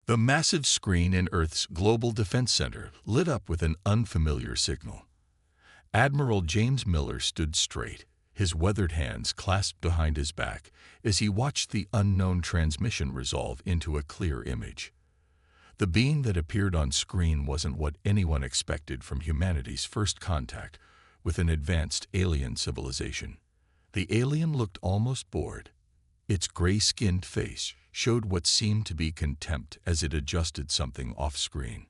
The massive screen in Earth's Global Defense Center lit up with an unfamiliar signal. Admiral James Miller stood straight, his weathered hands clasped behind his back as he watched the unknown transmission resolve into a clear image. The being that appeared on screen wasn't what anyone expected from humanity's first contact with an advanced alien civilization. The alien looked almost bored. Its gray-skinned face showed what seemed to be contempt as it adjusted something off-screen.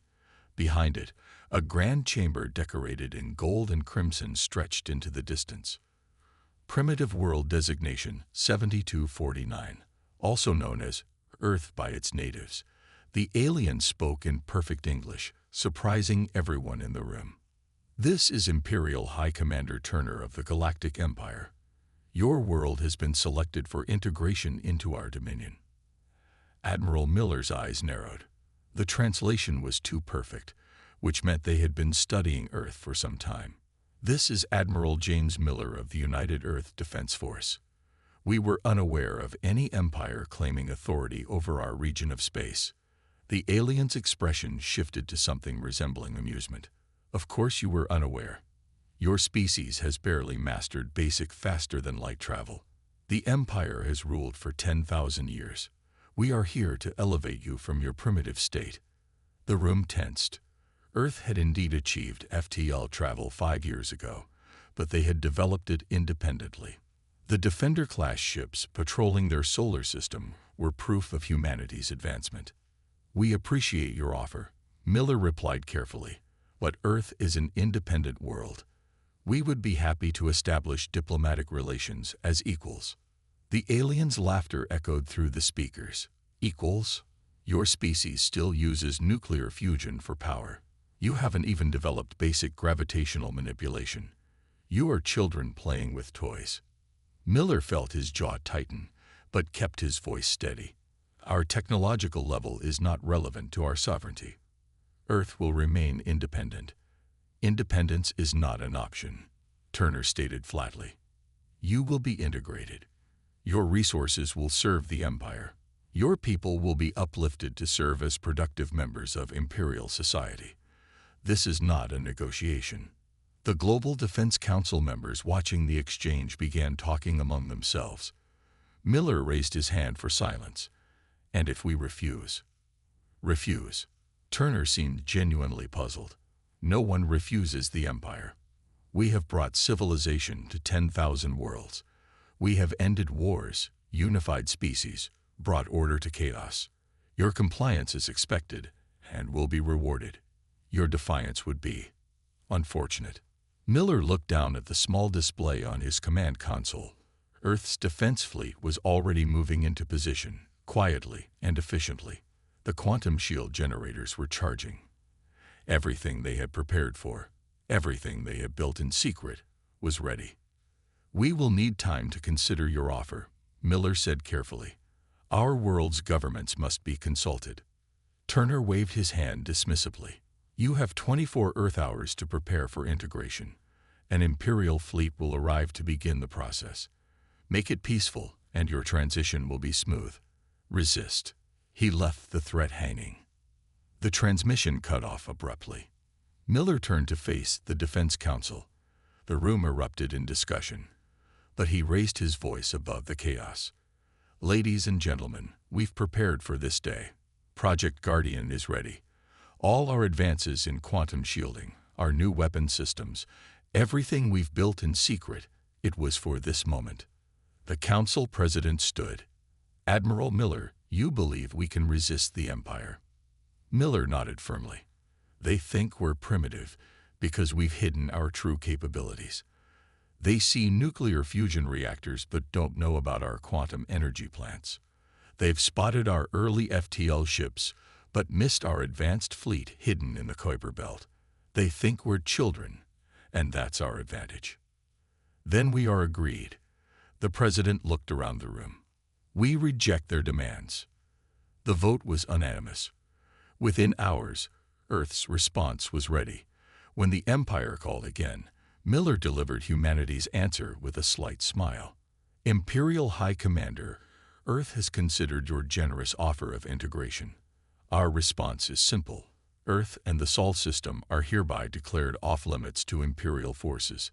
Behind it, a grand chamber decorated in gold and crimson stretched into the distance. Primitive World Designation 7249, also known as Earth by its natives. The alien spoke in perfect English, surprising everyone in the room. "This is Imperial High Commander Turner of the Galactic Empire. Your world has been selected for integration into our dominion." Admiral Miller's eyes narrowed. The translation was too perfect, which meant they had been studying Earth for some time. "This is Admiral James Miller of the United Earth Defense Force. We were unaware of any empire claiming authority over our region of space." The alien's expression shifted to something resembling amusement. "Of course you were unaware. Your species has barely mastered basic faster-than-light travel. The Empire has ruled for 10,000 years. We are here to elevate you from your primitive state." The room tensed. Earth had indeed achieved FTL travel 5 years ago, but they had developed it independently. The Defender-class ships patrolling their solar system were proof of humanity's advancement. "We appreciate your offer," Miller replied carefully, "but Earth is an independent world. We would be happy to establish diplomatic relations as equals." The alien's laughter echoed through the speakers. "Equals? Your species still uses nuclear fusion for power. You haven't even developed basic gravitational manipulation. You are children playing with toys." Miller felt his jaw tighten, but kept his voice steady. "Our technological level is not relevant to our sovereignty. Earth will remain independent. Independence is not an option," Turner stated flatly. "You will be integrated. Your resources will serve the Empire. Your people will be uplifted to serve as productive members of Imperial society. This is not a negotiation." The Global Defense Council members watching the exchange began talking among themselves. Miller raised his hand for silence. "And if we refuse?" "Refuse?" Turner seemed genuinely puzzled. "No one refuses the Empire. We have brought civilization to 10,000 worlds. We have ended wars, unified species, brought order to chaos. Your compliance is expected and will be rewarded. Your defiance would be unfortunate." Miller looked down at the small display on his command console. Earth's defense fleet was already moving into position, quietly and efficiently. The quantum shield generators were charging. Everything they had prepared for, everything they had built in secret, was ready. "We will need time to consider your offer," Miller said carefully. "Our world's governments must be consulted." Turner waved his hand dismissively. "You have 24 Earth hours to prepare for integration. An Imperial fleet will arrive to begin the process. Make it peaceful, and your transition will be smooth. Resist." He left the threat hanging. The transmission cut off abruptly. Miller turned to face the Defense Council. The room erupted in discussion, but he raised his voice above the chaos. "Ladies and gentlemen, we've prepared for this day. Project Guardian is ready. All our advances in quantum shielding, our new weapon systems, everything we've built in secret, it was for this moment." The council president stood. "Admiral Miller, you believe we can resist the Empire?" Miller nodded firmly. "They think we're primitive because we've hidden our true capabilities. They see nuclear fusion reactors but don't know about our quantum energy plants. They've spotted our early FTL ships but missed our advanced fleet hidden in the Kuiper Belt. They think we're children, and that's our advantage." "Then we are agreed." The president looked around the room. "We reject their demands." The vote was unanimous. Within hours, Earth's response was ready. When the Empire called again, Miller delivered humanity's answer with a slight smile. "Imperial High Commander, Earth has considered your generous offer of integration. Our response is simple. Earth and the Sol system are hereby declared off-limits to Imperial forces.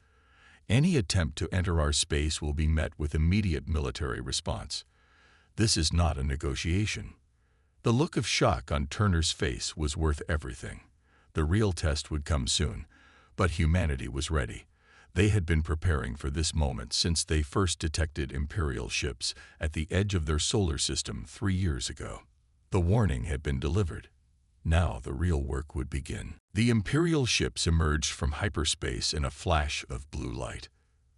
Any attempt to enter our space will be met with immediate military response. This is not a negotiation. The look of shock on Turner's face was worth everything. The real test would come soon, but humanity was ready. They had been preparing for this moment since they first detected Imperial ships at the edge of their solar system 3 years ago. The warning had been delivered. Now the real work would begin. The Imperial ships emerged from hyperspace in a flash of blue light.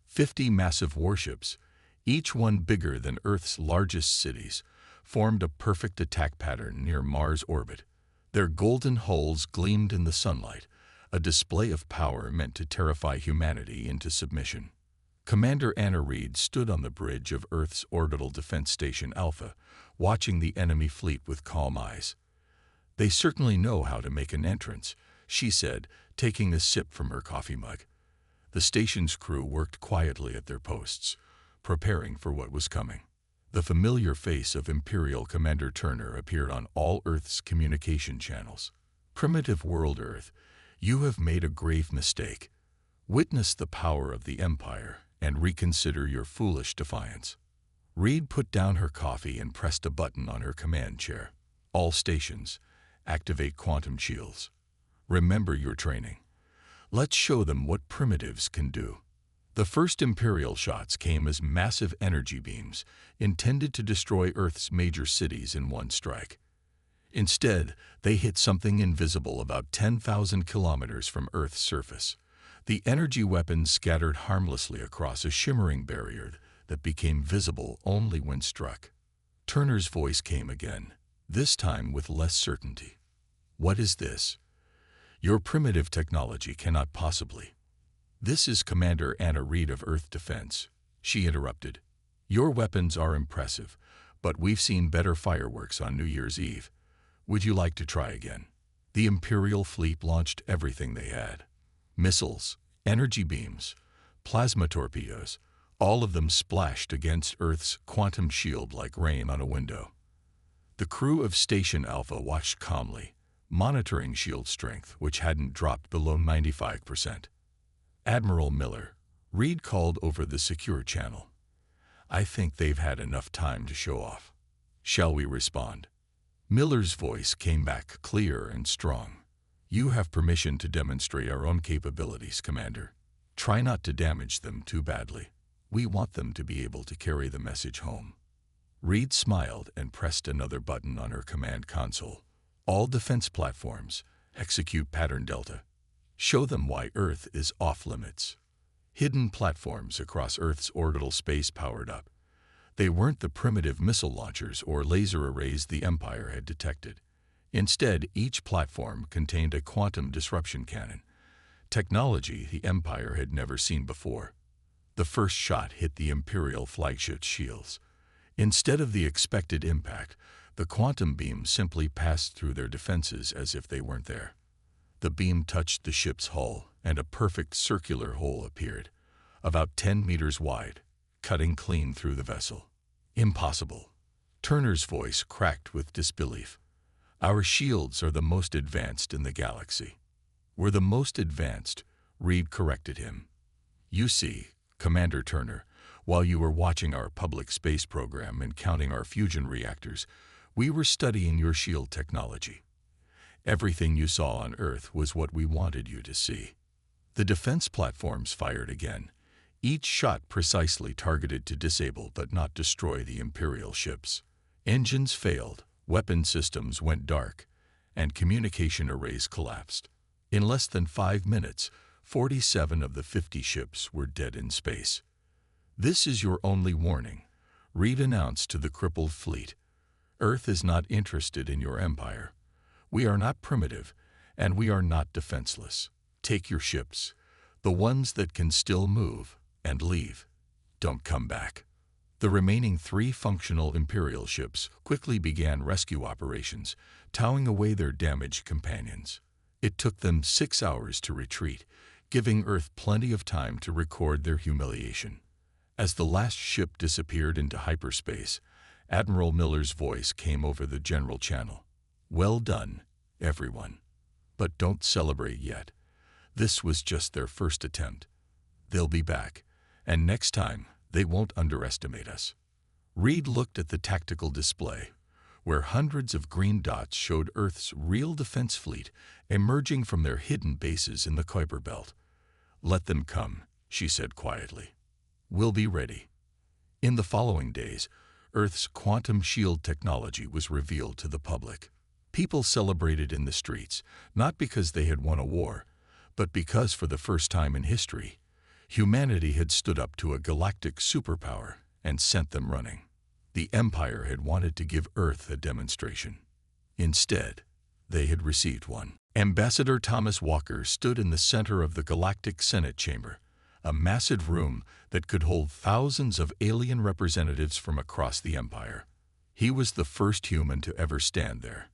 50 massive warships, each one bigger than Earth's largest cities, formed a perfect attack pattern near Mars' orbit. Their golden hulls gleamed in the sunlight, a display of power meant to terrify humanity into submission. Commander Anna Reed stood on the bridge of Earth's orbital defense station Alpha, watching the enemy fleet with calm eyes. "They certainly know how to make an entrance," she said, taking a sip from her coffee mug. The station's crew worked quietly at their posts, preparing for what was coming. The familiar face of Imperial Commander Turner appeared on all Earth's communication channels. "Primitive world Earth, you have made a grave mistake. Witness the power of the Empire and reconsider your foolish defiance." Reed put down her coffee and pressed a button on her command chair. "All stations, activate quantum shields. Remember your training. Let's show them what primitives can do." The first Imperial shots came as massive energy beams intended to destroy Earth's major cities in one strike. Instead, they hit something invisible about 10,000 kilometers from Earth's surface. The energy weapons scattered harmlessly across a shimmering barrier that became visible only when struck. Turner's voice came again, this time with less certainty. "What is this? Your primitive technology cannot possibly—" "This is Commander Anna Reed of Earth Defense," she interrupted. "Your weapons are impressive, but we've seen better fireworks on New Year's Eve. Would you like to try again?" The Imperial fleet launched everything they had. Missiles, energy beams, plasma torpedoes, all of them splashed against Earth's quantum shield like rain on a window. The crew of Station Alpha watched calmly, monitoring shield strength, which hadn't dropped below 95%. "Admiral Miller," Reed called over the secure channel. "I think they've had enough time to show off. Shall we respond?" Miller's voice came back clear and strong. "You have permission to demonstrate our own capabilities, Commander. Try not to damage them too badly. We want them to be able to carry the message home." Reed smiled and pressed another button on her command console. "All defense platforms, execute pattern Delta. Show them why Earth is off-limits." Hidden platforms across Earth's orbital space powered up. They weren't the primitive missile launchers or laser arrays the Empire had detected. Instead, each platform contained a quantum disruption cannon, technology the Empire had never seen before. The first shot hit the Imperial flagship's shields. Instead of the expected impact, the quantum beam simply passed through their defenses as if they weren't there. The beam touched the ship's hull, and a perfect circular hole appeared, about 10 meters wide, cutting clean through the vessel. "Impossible." Turner's voice cracked with disbelief. "Our shields are the most advanced in the galaxy." "We're the most advanced," Reed corrected him. "You see, Commander Turner, while you were watching our public space program and counting our fusion reactors, we were studying your shield technology. Everything you saw on Earth was what we wanted you to see." The defense platforms fired again, each shot precisely targeted to disable but not destroy the Imperial ships. Engines failed, weapon systems went dark, and communication arrays collapsed. In less than 5 minutes, 47 of the 50 ships were dead in space. "This is your only warning," Reed announced to the crippled fleet. "Earth is not interested in your empire. We are not primitive, and we are not defenseless. Take your ships, the ones that can still move, and leave. Don't come back." The remaining 3 functional Imperial ships quickly began rescue operations, towing away their damaged companions. It took them 6 hours to retreat, giving Earth plenty of time to record their humiliation. As the last ship disappeared into hyperspace, Admiral Miller's voice came over the general channel. Well done, everyone. But don't celebrate yet. This was just their first attempt. They'll be back, and next time, they won't underestimate us. Reed looked at the tactical display, where hundreds of green dots showed Earth's real defense fleet emerging from their hidden bases in the Kuiper Belt. Let them come, she said quietly. We'll be ready. In the following days, Earth's quantum shield technology was revealed to the public. People celebrated in the streets, not because they had won a war, but because for the first time in history, humanity had stood up to a galactic superpower and sent them running. The Empire had wanted to give Earth a demonstration. Instead, they had received one. Ambassador Thomas Walker stood in the center of the Galactic Senate chamber, a massive room that could hold thousands of alien representatives from across the Empire. He was the first human to ever stand there,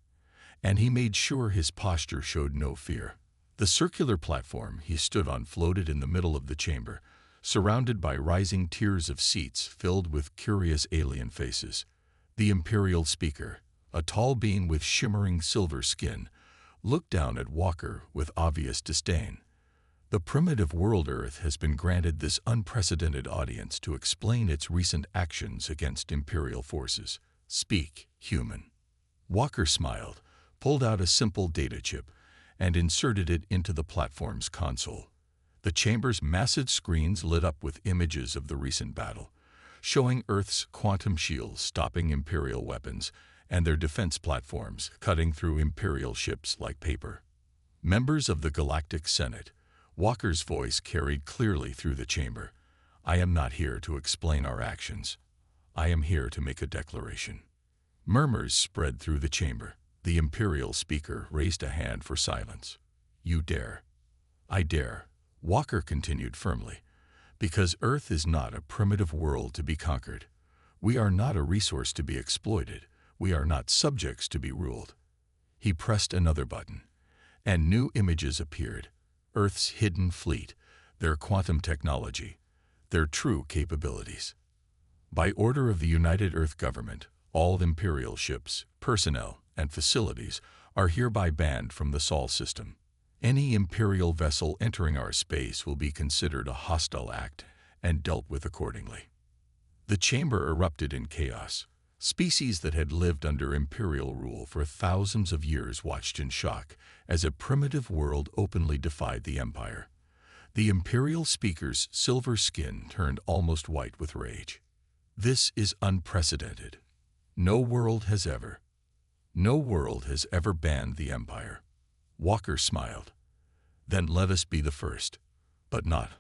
and he made sure his posture showed no fear. The circular platform he stood on floated in the middle of the chamber, surrounded by rising tiers of seats filled with curious alien faces. The Imperial speaker, a tall being with shimmering silver skin, looked down at Walker with obvious disdain. The primitive world Earth has been granted this unprecedented audience to explain its recent actions against Imperial forces. Speak, human. Walker smiled, pulled out a simple data chip, and inserted it into the platform's console. The chamber's massive screens lit up with images of the recent battle, showing Earth's quantum shields stopping Imperial weapons and their defense platforms cutting through Imperial ships like paper. Members of the Galactic Senate, Walker's voice carried clearly through the chamber. I am not here to explain our actions. I am here to make a declaration. Murmurs spread through the chamber. The Imperial speaker raised a hand for silence. You dare. I dare, Walker continued firmly, because Earth is not a primitive world to be conquered. We are not a resource to be exploited. We are not subjects to be ruled. He pressed another button, and new images appeared. Earth's hidden fleet, their quantum technology, their true capabilities. By order of the United Earth Government, all Imperial ships, personnel, and facilities are hereby banned from the Sol system. Any Imperial vessel entering our space will be considered a hostile act and dealt with accordingly. The chamber erupted in chaos. Species that had lived under Imperial rule for thousands of years watched in shock as a primitive world openly defied the Empire. The Imperial speaker's silver skin turned almost white with rage. This is unprecedented. No world has ever banned the Empire. Walker smiled. Then let us be the first, but not,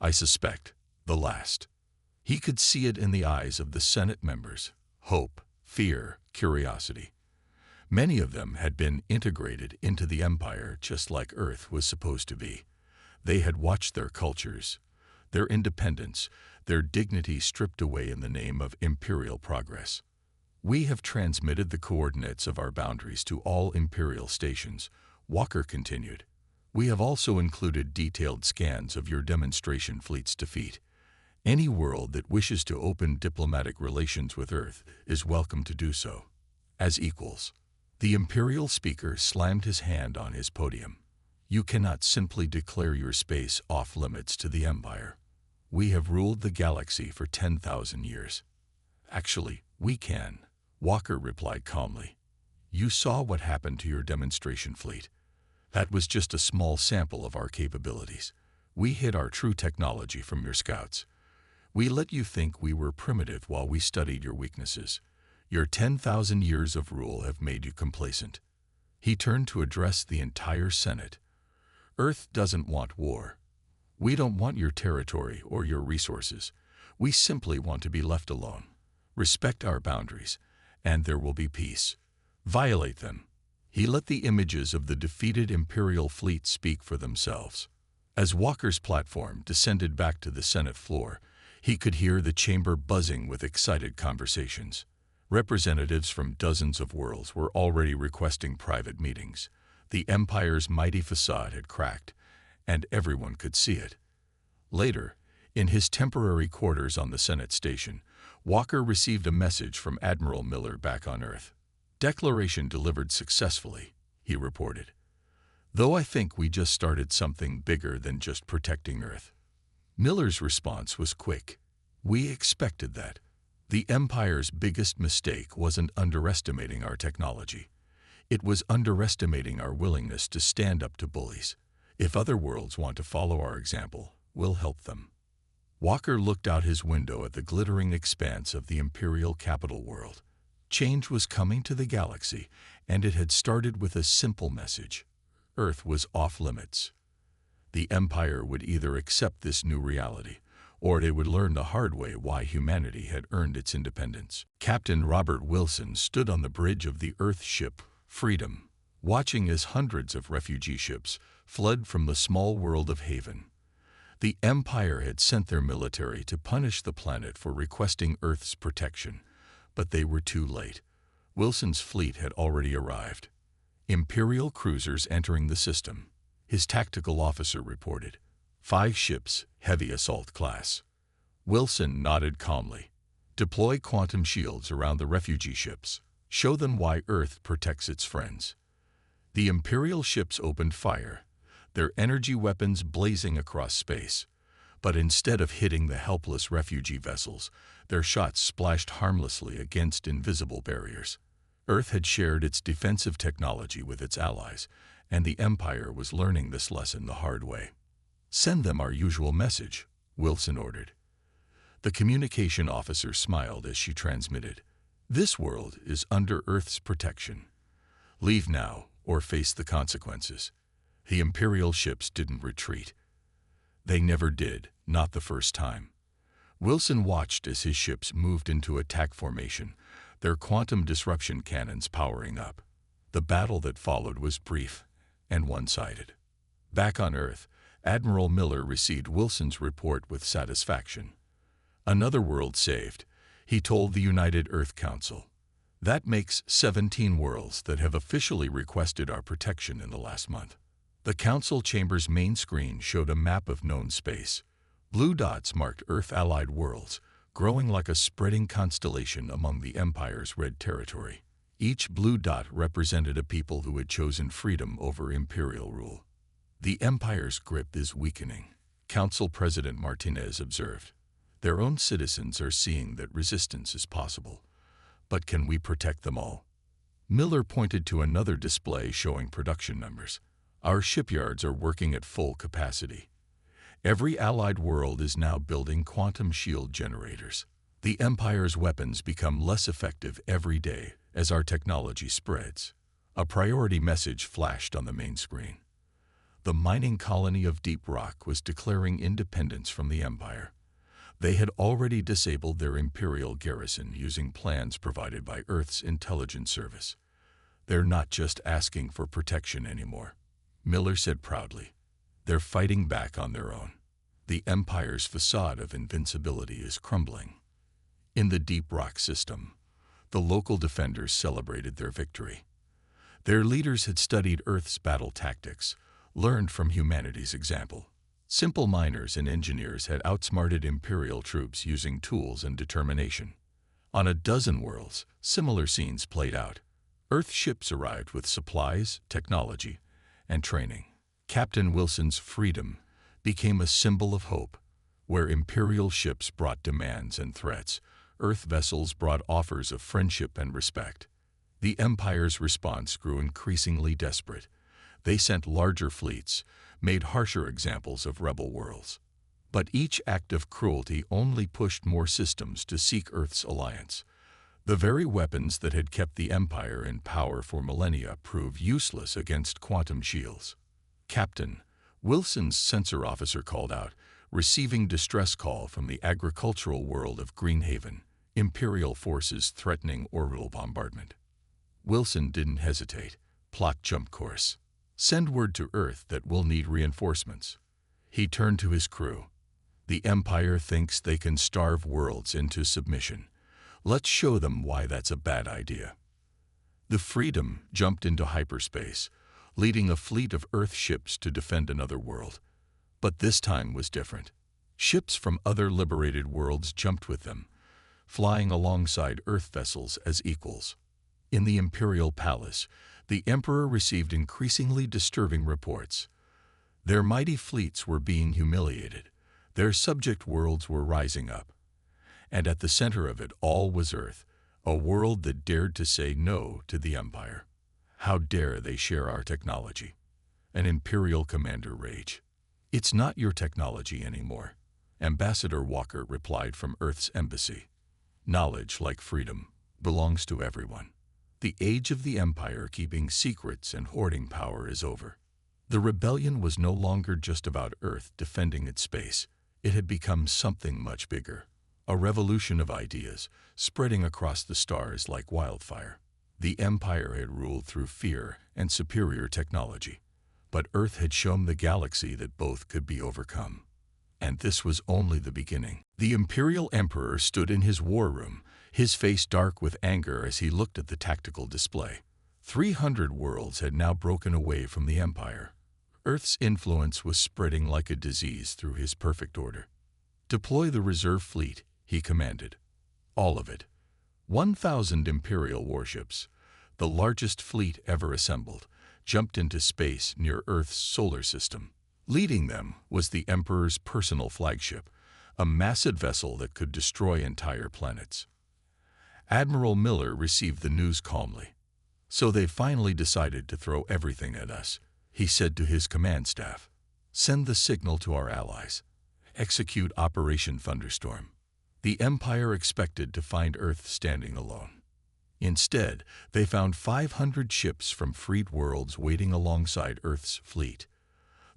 I suspect, the last. He could see it in the eyes of the Senate members. Hope, fear, curiosity. Many of them had been integrated into the Empire just like Earth was supposed to be. They had watched their cultures, their independence, their dignity stripped away in the name of Imperial progress. We have transmitted the coordinates of our boundaries to all Imperial stations, Walker continued. We have also included detailed scans of your demonstration fleet's defeat. Any world that wishes to open diplomatic relations with Earth is welcome to do so, as equals. The Imperial speaker slammed his hand on his podium. You cannot simply declare your space off-limits to the Empire. We have ruled the galaxy for 10,000 years. Actually, we can, Walker replied calmly. You saw what happened to your demonstration fleet. That was just a small sample of our capabilities. We hid our true technology from your scouts. We let you think we were primitive while we studied your weaknesses. Your 10,000 years of rule have made you complacent. He turned to address the entire Senate. Earth doesn't want war. We don't want your territory or your resources. We simply want to be left alone. Respect our boundaries, and there will be peace. Violate them. He let the images of the defeated Imperial fleet speak for themselves. As Walker's platform descended back to the Senate floor, he could hear the chamber buzzing with excited conversations. Representatives from dozens of worlds were already requesting private meetings. The Empire's mighty facade had cracked, and everyone could see it. Later, in his temporary quarters on the Senate station, Walker received a message from Admiral Miller back on Earth. "Declaration delivered successfully," he reported. "Though I think we just started something bigger than just protecting Earth." Miller's response was quick. "We expected that. The Empire's biggest mistake wasn't underestimating our technology. It was underestimating our willingness to stand up to bullies. If other worlds want to follow our example, we'll help them." Walker looked out his window at the glittering expanse of the Imperial capital world. Change was coming to the galaxy, and it had started with a simple message. Earth was off limits. The Empire would either accept this new reality, or it would learn the hard way why humanity had earned its independence. Captain Robert Wilson stood on the bridge of the Earth ship Freedom, watching as hundreds of refugee ships fled from the small world of Haven. The Empire had sent their military to punish the planet for requesting Earth's protection, but they were too late. Wilson's fleet had already arrived. Imperial cruisers entering the system, his tactical officer reported. 5 ships, heavy assault class. Wilson nodded calmly. "Deploy quantum shields around the refugee ships. Show them why Earth protects its friends." The Imperial ships opened fire, their energy weapons blazing across space. But instead of hitting the helpless refugee vessels, their shots splashed harmlessly against invisible barriers. Earth had shared its defensive technology with its allies, and the Empire was learning this lesson the hard way. "Send them our usual message," Wilson ordered. The communication officer smiled as she transmitted. "This world is under Earth's protection. Leave now or face the consequences." The Imperial ships didn't retreat. They never did, not the first time. Wilson watched as his ships moved into attack formation, their quantum disruption cannons powering up. The battle that followed was brief and one-sided. Back on Earth, Admiral Miller received Wilson's report with satisfaction. "Another world saved," he told the United Earth Council. "That makes 17 worlds that have officially requested our protection in the last month." The Council chamber's main screen showed a map of known space. Blue dots marked Earth-allied worlds, growing like a spreading constellation among the Empire's red territory. Each blue dot represented a people who had chosen freedom over Imperial rule. "The Empire's grip is weakening," Council President Martinez observed. "Their own citizens are seeing that resistance is possible. But can we protect them all?" Miller pointed to another display showing production numbers. "Our shipyards are working at full capacity. Every allied world is now building quantum shield generators. The Empire's weapons become less effective every day as our technology spreads." A priority message flashed on the main screen. The mining colony of Deep Rock was declaring independence from the Empire. They had already disabled their Imperial garrison using plans provided by Earth's intelligence service. "They're not just asking for protection anymore," Miller said proudly. "They're fighting back on their own. The Empire's facade of invincibility is crumbling." In the Deep Rock system, the local defenders celebrated their victory. Their leaders had studied Earth's battle tactics, learned from humanity's example. Simple miners and engineers had outsmarted Imperial troops using tools and determination. On a dozen worlds, similar scenes played out. Earth ships arrived with supplies, technology, and training. Captain Wilson's freedom became a symbol of hope. Where Imperial ships brought demands and threats, Earth vessels brought offers of friendship and respect. The Empire's response grew increasingly desperate. They sent larger fleets, made harsher examples of rebel worlds. But each act of cruelty only pushed more systems to seek Earth's alliance. The very weapons that had kept the Empire in power for millennia proved useless against quantum shields. "Captain," Wilson's sensor officer called out, receiving distress call from the agricultural world of Greenhaven, Imperial forces threatening orbital bombardment. Wilson didn't hesitate. "Plot jump course. Send word to Earth that we'll need reinforcements." He turned to his crew. "The Empire thinks they can starve worlds into submission. Let's show them why that's a bad idea." The Freedom jumped into hyperspace, leading a fleet of Earth ships to defend another world. But this time was different. Ships from other liberated worlds jumped with them, flying alongside Earth vessels as equals. In the Imperial Palace, the Emperor received increasingly disturbing reports. Their mighty fleets were being humiliated. Their subject worlds were rising up. And at the center of it all was Earth, a world that dared to say no to the Empire. How dare they share our technology? An Imperial commander raged. It's not your technology anymore, Ambassador Walker replied from Earth's embassy. Knowledge, like freedom, belongs to everyone. The age of the Empire keeping secrets and hoarding power is over. The rebellion was no longer just about Earth defending its space. It had become something much bigger. A revolution of ideas, spreading across the stars like wildfire. The Empire had ruled through fear and superior technology. But Earth had shown the galaxy that both could be overcome. And this was only the beginning. The Imperial Emperor stood in his war room, his face dark with anger as he looked at the tactical display. 300 worlds had now broken away from the Empire. Earth's influence was spreading like a disease through his perfect order. Deploy the reserve fleet, he commanded. All of it. 1,000 Imperial warships, the largest fleet ever assembled, jumped into space near Earth's solar system. Leading them was the Emperor's personal flagship, a massive vessel that could destroy entire planets. Admiral Miller received the news calmly. So they finally decided to throw everything at us, he said to his command staff. Send the signal to our allies. Execute Operation Thunderstorm. The Empire expected to find Earth standing alone. Instead, they found 500 ships from freed worlds waiting alongside Earth's fleet.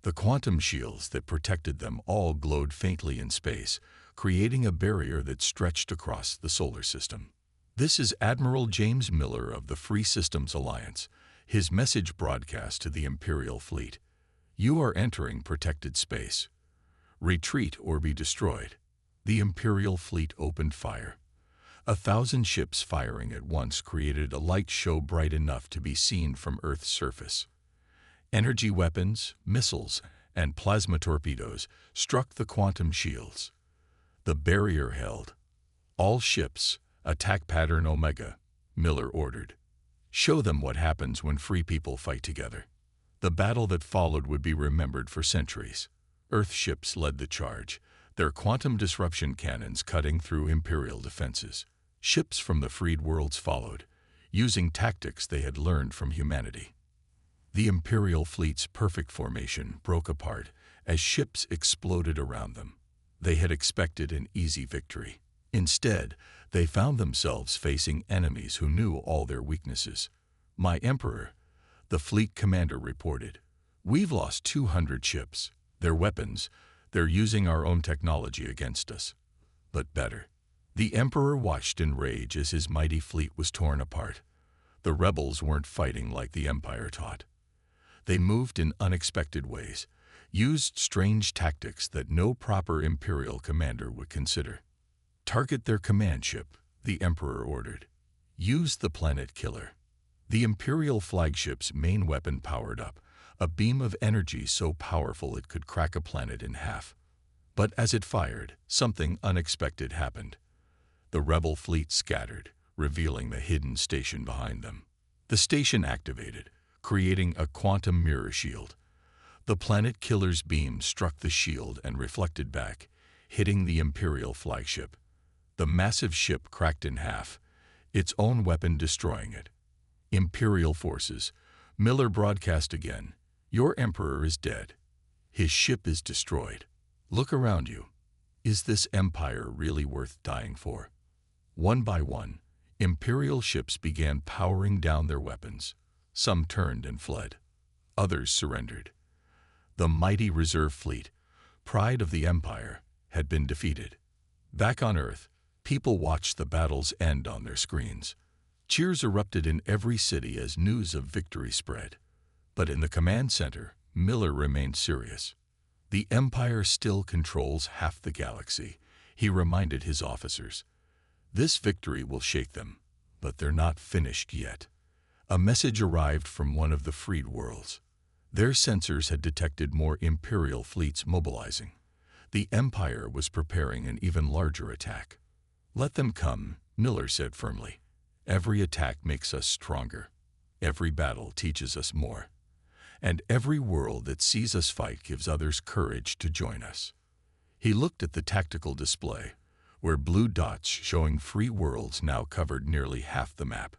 The quantum shields that protected them all glowed faintly in space, creating a barrier that stretched across the solar system. This is Admiral James Miller of the Free Systems Alliance, his message broadcast to the Imperial fleet. You are entering protected space. Retreat or be destroyed. The Imperial fleet opened fire. 1,000 ships firing at once created a light show bright enough to be seen from Earth's surface. Energy weapons, missiles, and plasma torpedoes struck the quantum shields. The barrier held. All ships, attack pattern Omega, Miller ordered. Show them what happens when free people fight together. The battle that followed would be remembered for centuries. Earth ships led the charge, their quantum disruption cannons cutting through Imperial defenses. Ships from the freed worlds followed, using tactics they had learned from humanity. The Imperial fleet's perfect formation broke apart as ships exploded around them. They had expected an easy victory. Instead, they found themselves facing enemies who knew all their weaknesses. My Emperor, the fleet commander reported, we've lost 200 ships. Their weapons, they're using our own technology against us. But better. The Emperor watched in rage as his mighty fleet was torn apart. The rebels weren't fighting like the Empire taught. They moved in unexpected ways, used strange tactics that no proper Imperial commander would consider. Target their command ship, the Emperor ordered. Use the planet killer. The Imperial flagship's main weapon powered up, a beam of energy so powerful it could crack a planet in half. But as it fired, something unexpected happened. The rebel fleet scattered, revealing the hidden station behind them. The station activated, creating a quantum mirror shield. The planet killer's beam struck the shield and reflected back, hitting the Imperial flagship. The massive ship cracked in half, its own weapon destroying it. Imperial forces. Miller broadcast again. Your Emperor is dead. His ship is destroyed. Look around you. Is this empire really worth dying for? One by one, Imperial ships began powering down their weapons. Some turned and fled. Others surrendered. The mighty reserve fleet, pride of the Empire, had been defeated. Back on Earth, people watched the battles end on their screens. Cheers erupted in every city as news of victory spread. But in the command center, Miller remained serious. The Empire still controls half the galaxy, he reminded his officers. This victory will shake them, but they're not finished yet. A message arrived from one of the freed worlds. Their sensors had detected more Imperial fleets mobilizing. The Empire was preparing an even larger attack. Let them come, Miller said firmly. Every attack makes us stronger. Every battle teaches us more. And every world that sees us fight gives others courage to join us. He looked at the tactical display, where blue dots showing free worlds now covered nearly half the map.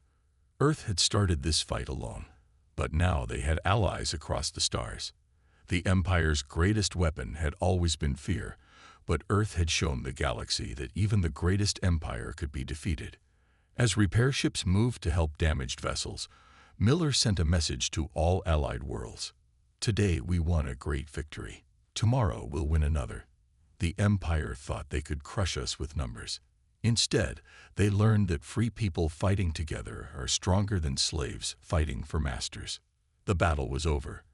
Earth had started this fight alone, but now they had allies across the stars. The Empire's greatest weapon had always been fear, but Earth had shown the galaxy that even the greatest empire could be defeated. As repair ships moved to help damaged vessels, Miller sent a message to all allied worlds. Today we won a great victory. Tomorrow we'll win another. The Empire thought they could crush us with numbers. Instead, they learned that free people fighting together are stronger than slaves fighting for masters. The battle was over,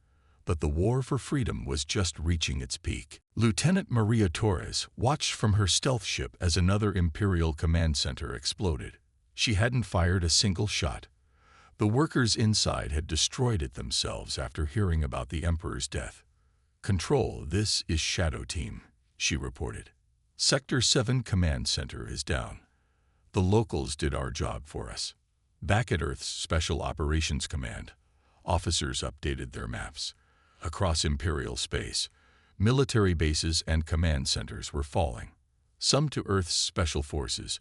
but the war for freedom was just reaching its peak. Lieutenant Maria Torres watched from her stealth ship as another Imperial command center exploded. She hadn't fired a single shot. The workers inside had destroyed it themselves after hearing about the Emperor's death. "Control, this is Shadow Team," she reported. "Sector 7 Command Center is down. The locals did our job for us." Back at Earth's Special Operations Command, officers updated their maps. Across Imperial space, military bases and command centers were falling. Some to Earth's special forces,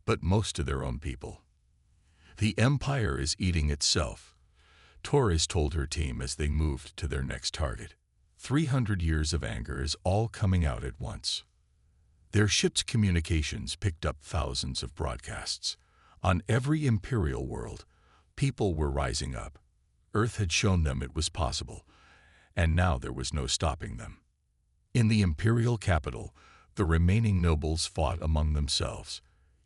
but most to their own people. "The Empire is eating itself," Torres told her team as they moved to their next target. 300 years of anger is all coming out at once. Their ship's communications picked up thousands of broadcasts. On every Imperial world, people were rising up. Earth had shown them it was possible, and now there was no stopping them. In the Imperial capital, the remaining nobles fought among themselves.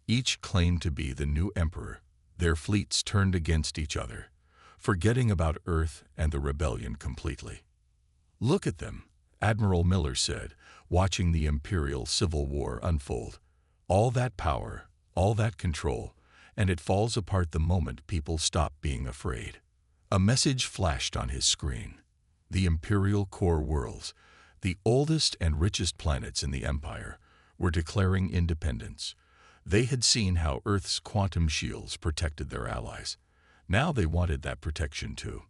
Each claimed to be the new emperor. Their fleets turned against each other, forgetting about Earth and the rebellion completely. "Look at them," Admiral Miller said, watching the Imperial Civil War unfold. "All that power, all that control, and it falls apart the moment people stop being afraid." A message flashed on his screen. The Imperial core worlds, the oldest and richest planets in the Empire, were declaring independence. They had seen how Earth's quantum shields protected their allies. Now they wanted that protection too.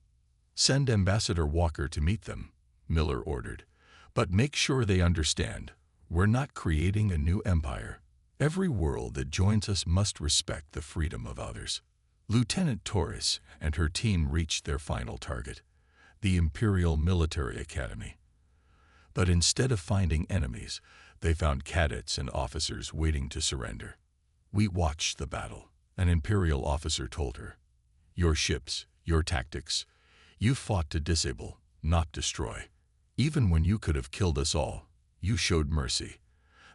"Send Ambassador Walker to meet them," Miller ordered. "But make sure they understand, we're not creating a new empire. Every world that joins us must respect the freedom of others." Lieutenant Torres and her team reached their final target, the Imperial Military Academy. But instead of finding enemies, they found cadets and officers waiting to surrender. "We watched the battle," an Imperial officer told her. "Your ships, your tactics. You fought to disable, not destroy. Even when you could have killed us all, you showed mercy.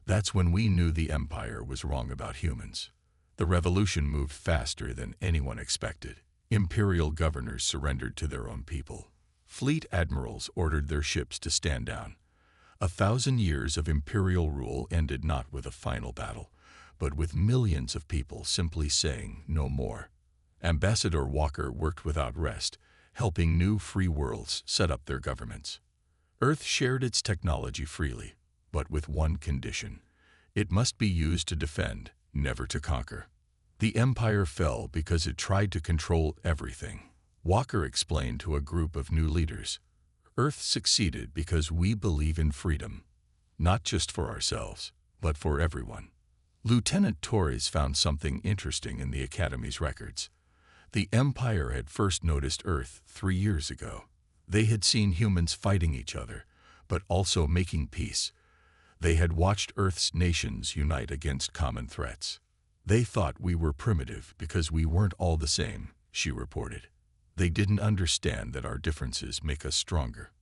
That's when we knew the Empire was wrong about humans." The revolution moved faster than anyone expected. Imperial governors surrendered to their own people. Fleet admirals ordered their ships to stand down. 1,000 years of Imperial rule ended not with a final battle, but with millions of people simply saying no more. Ambassador Walker worked without rest, helping new free worlds set up their governments. Earth shared its technology freely, but with one condition: it must be used to defend, never to conquer. The Empire fell because it tried to control everything. Walker explained to a group of new leaders, "Earth succeeded because we believe in freedom, not just for ourselves, but for everyone." Lieutenant Torres found something interesting in the Academy's records. The Empire had first noticed Earth 3 years ago. They had seen humans fighting each other, but also making peace. They had watched Earth's nations unite against common threats. "They thought we were primitive because we weren't all the same," she reported. "They didn't understand that our differences make us stronger."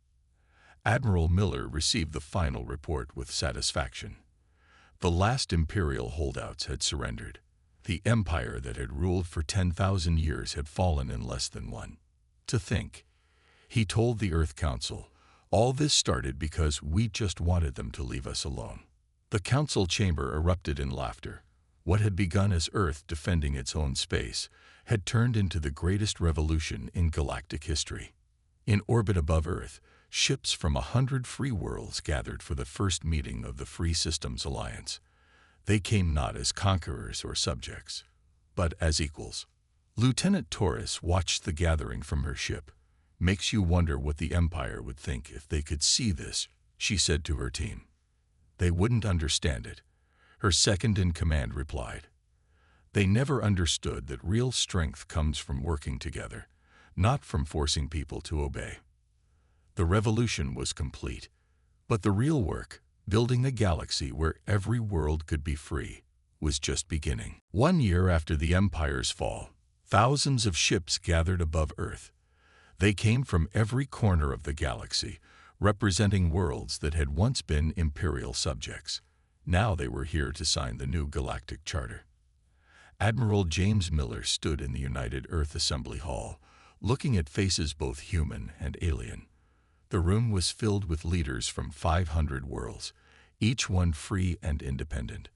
Admiral Miller received the final report with satisfaction. The last Imperial holdouts had surrendered. The empire that had ruled for 10,000 years had fallen in less than one. "To think," he told the Earth Council, "all this started because we just wanted them to leave us alone." The council chamber erupted in laughter. What had begun as Earth defending its own space had turned into the greatest revolution in galactic history. In orbit above Earth, ships from 100 free worlds gathered for the first meeting of the Free Systems Alliance. They came not as conquerors or subjects, but as equals. Lieutenant Torres watched the gathering from her ship. "Makes you wonder what the Empire would think if they could see this," she said to her team. "They wouldn't understand it," her second-in-command replied. "They never understood that real strength comes from working together, not from forcing people to obey." The revolution was complete, but the real work, building a galaxy where every world could be free, was just beginning. 1 year after the Empire's fall, thousands of ships gathered above Earth. They came from every corner of the galaxy, representing worlds that had once been Imperial subjects. Now they were here to sign the new Galactic Charter. Admiral James Miller stood in the United Earth Assembly Hall, looking at faces both human and alien. The room was filled with leaders from 500 worlds, each one free and independent.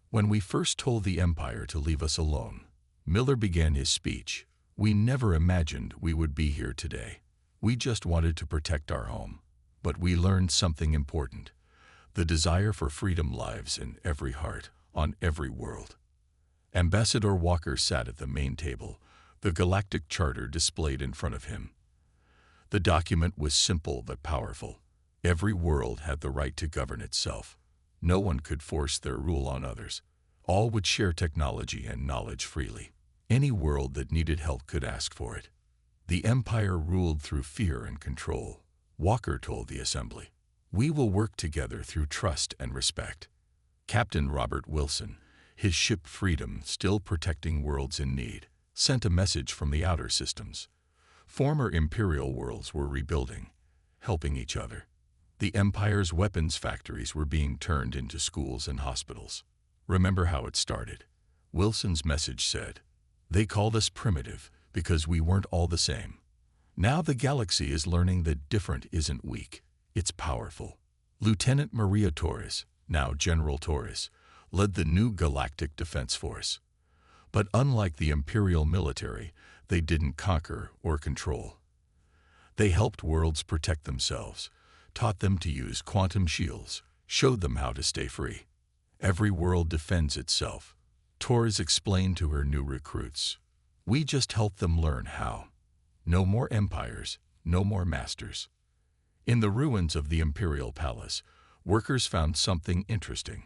"When we first told the Empire to leave us alone," Miller began his speech, "we never imagined we would be here today. We just wanted to protect our home. But we learned something important. The desire for freedom lives in every heart, on every world." Ambassador Walker sat at the main table, the Galactic Charter displayed in front of him. The document was simple but powerful. Every world had the right to govern itself. No one could force their rule on others. All would share technology and knowledge freely. Any world that needed help could ask for it. The Empire ruled through fear and control. Walker told the Assembly, "We will work together through trust and respect." Captain Robert Wilson, his ship Freedom still protecting worlds in need, sent a message from the outer systems. Former Imperial worlds were rebuilding, helping each other. The Empire's weapons factories were being turned into schools and hospitals. "Remember how it started?" Wilson's message said. "They called us primitive because we weren't all the same. Now the galaxy is learning that different isn't weak, it's powerful." Lieutenant Maria Torres, now General Torres, led the new Galactic Defense Force. But unlike the Imperial military, they didn't conquer or control. They helped worlds protect themselves, taught them to use quantum shields, showed them how to stay free. Every world defends itself, Torres explained to her new recruits. "We just help them learn how. No more empires, no more masters." In the ruins of the Imperial Palace, workers found something interesting.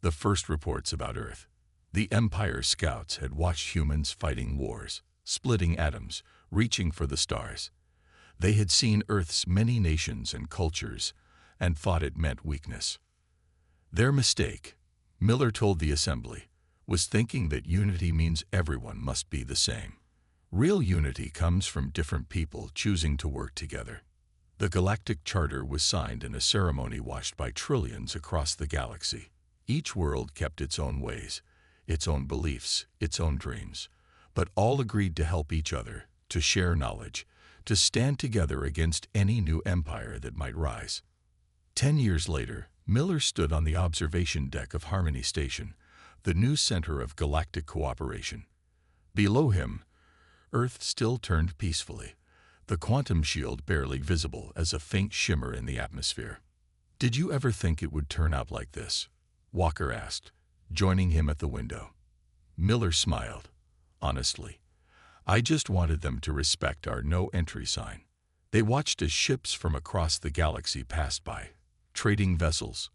The first reports about Earth. The Empire scouts had watched humans fighting wars, splitting atoms, reaching for the stars. They had seen Earth's many nations and cultures and thought it meant weakness. Their mistake, Miller told the Assembly, was thinking that unity means everyone must be the same. Real unity comes from different people choosing to work together. The Galactic Charter was signed in a ceremony watched by trillions across the galaxy. Each world kept its own ways, its own beliefs, its own dreams, but all agreed to help each other, to share knowledge, to stand together against any new empire that might rise. 10 years later, Miller stood on the observation deck of Harmony Station, the new center of galactic cooperation. Below him, Earth still turned peacefully, the quantum shield barely visible as a faint shimmer in the atmosphere. "Did you ever think it would turn out like this?" Walker asked, joining him at the window. Miller smiled. "Honestly, I just wanted them to respect our no-entry sign." They watched as ships from across the galaxy passed by, trading vessels,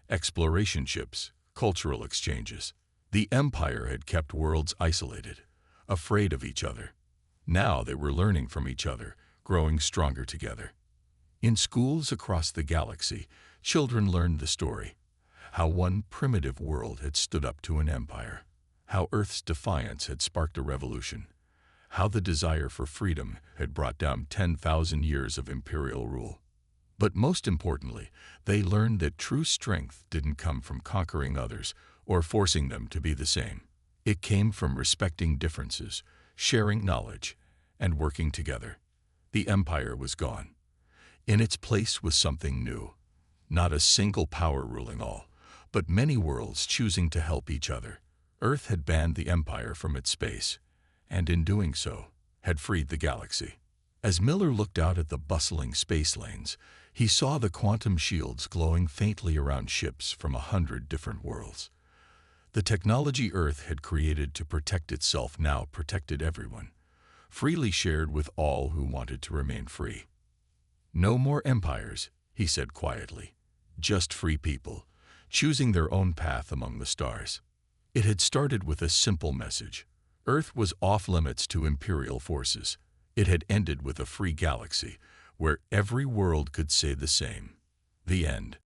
exploration ships, cultural exchanges. The Empire had kept worlds isolated, afraid of each other. Now they were learning from each other, growing stronger together. In schools across the galaxy, children learned the story, how one primitive world had stood up to an empire, how Earth's defiance had sparked a revolution, how the desire for freedom had brought down 10,000 years of imperial rule. But most importantly, they learned that true strength didn't come from conquering others or forcing them to be the same. It came from respecting differences, sharing knowledge, and working together. The empire was gone. In its place was something new. Not a single power ruling all, but many worlds choosing to help each other. Earth had banned the empire from its space, and in doing so, had freed the galaxy. As Miller looked out at the bustling space lanes, he saw the quantum shields glowing faintly around ships from 100 different worlds. The technology Earth had created to protect itself now protected everyone, freely shared with all who wanted to remain free. "No more empires," he said quietly. "Just free people, choosing their own path among the stars." It had started with a simple message. Earth was off-limits to Imperial forces. It had ended with a free galaxy, where every world could say the same. The end.